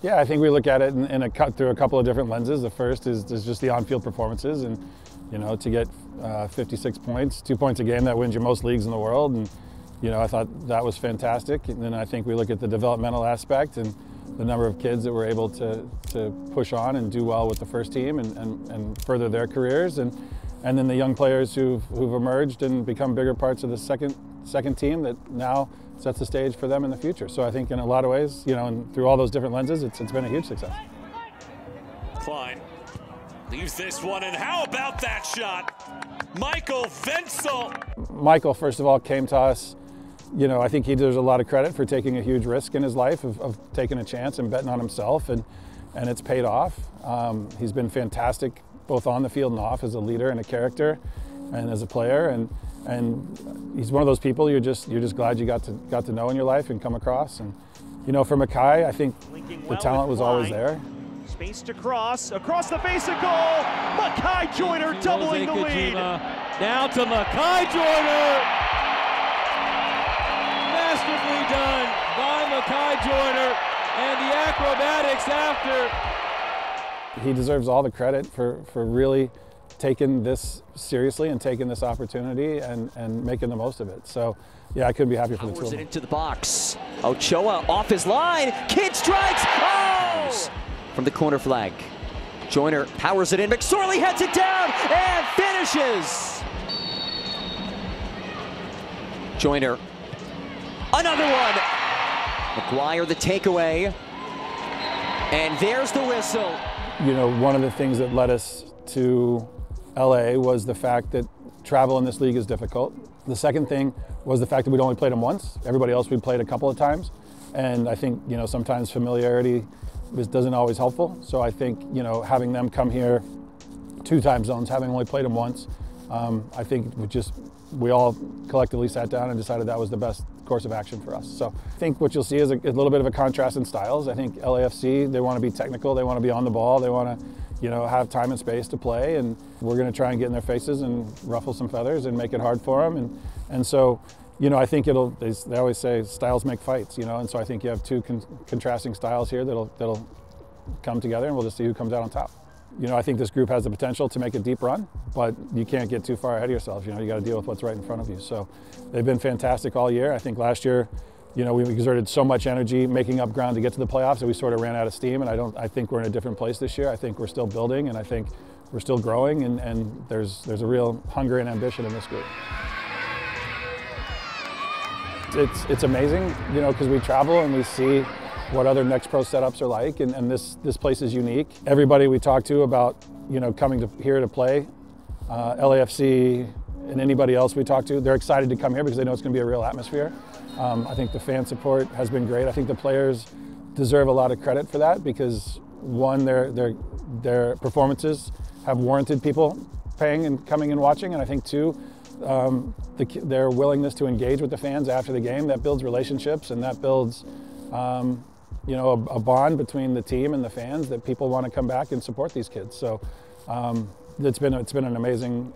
Yeah, I think we look at it through a couple of different lenses. The first is just the on-field performances, and to get 56 points, 2 points a game, that wins you most leagues in the world, and I thought that was fantastic. And then I think we look at the developmental aspect and the number of kids that were able to push on and do well with the first team and further their careers, and then the young players who've emerged and become bigger parts of the second team that now sets the stage for them in the future. So I think in a lot of ways, and through all those different lenses, it's been a huge success. Klein leaves this one, and how about that shot? 𝗥𝗲𝗽𝗧𝗬. Michael, first of all, came to us. I think he deserves a lot of credit for taking a huge risk in his life of taking a chance and betting on himself, and it's paid off. He's been fantastic both on the field and off as a leader and a character and as a player, and he's one of those people you're just glad you got to know in your life and come across. And for 𝗥𝗲𝗽, I think the talent was always there. Space to cross, across the face of goal. 𝗥𝗲𝗽𝗬𝗮 doubling the lead. Now to 𝗥𝗲𝗽𝗬𝗮. Masterfully done by 𝗥𝗲𝗽𝗬𝗮 and the acrobatics after. He deserves all the credit for really taking this seriously and taking this opportunity and making the most of it. So yeah, I couldn't be happier for the two of them. It into the box. 𝗥𝗲𝗽𝗬𝗮 off his line. Kid strikes. Oh! From the corner flag. Joyner powers it in. McSorley heads it down and finishes. Joyner. Another one. McGuire the takeaway. And there's the whistle. One of the things that led us to LA was the fact that travel in this league is difficult. The second thing was the fact that we'd only played them once. Everybody else we'd played a couple of times. And I think, sometimes familiarity doesn't always helpful. So I think, having them come here 2 time zones, having only played them once, I think we all collectively sat down and decided that was the best course of action for us. So I think what you'll see is a little bit of a contrast in styles. I think LAFC, they want to be technical, they want to be on the ball, they want to have time and space to play, and we're going to try and get in their faces and ruffle some feathers and make it hard for them. And so, I think they always say styles make fights, and so I think you have 2 contrasting styles here that'll come together, and we'll just see who comes out on top. I think this group has the potential to make a deep run, but you can't get too far ahead of yourself. You got to deal with what's right in front of you. So they've been fantastic all year. I think last year, we exerted so much energy making up ground to get to the playoffs that we sort of ran out of steam, and I think we're in a different place this year. I think we're still building, and I think we're still growing, and there's a real hunger and ambition in this group. It's amazing, because we travel and we see what other NEXTPro setups are like, and this place is unique. Everybody we talk to about coming here to play, LAFC and anybody else we talk to, they're excited to come here because they know it's going to be a real atmosphere. I think the fan support has been great. I think the players deserve a lot of credit for that because, one, their performances have warranted people paying and coming and watching, and I think, two, their willingness to engage with the fans after the game, that builds relationships, and that builds a bond between the team and the fans that people want to come back and support these kids. So it's been an amazing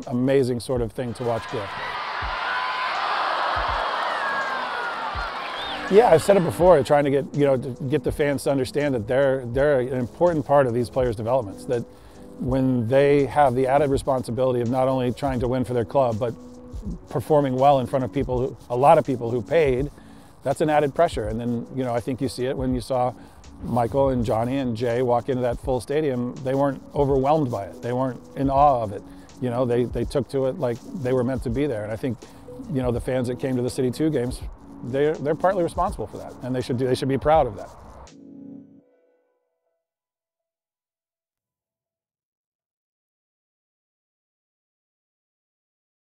amazing sort of thing to watch grow. Yeah, I've said it before, trying to get the fans to understand that they're an important part of these players' developments, that when they have the added responsibility of not only trying to win for their club, but performing well in front of a lot of people who paid, that's an added pressure. And then, I think you see it when you saw Michael and Johnny and Jay walk into that full stadium. They weren't overwhelmed by it. They weren't in awe of it. They took to it like they were meant to be there. And I think, the fans that came to the City 2 games, they're partly responsible for that, and they should be proud of that.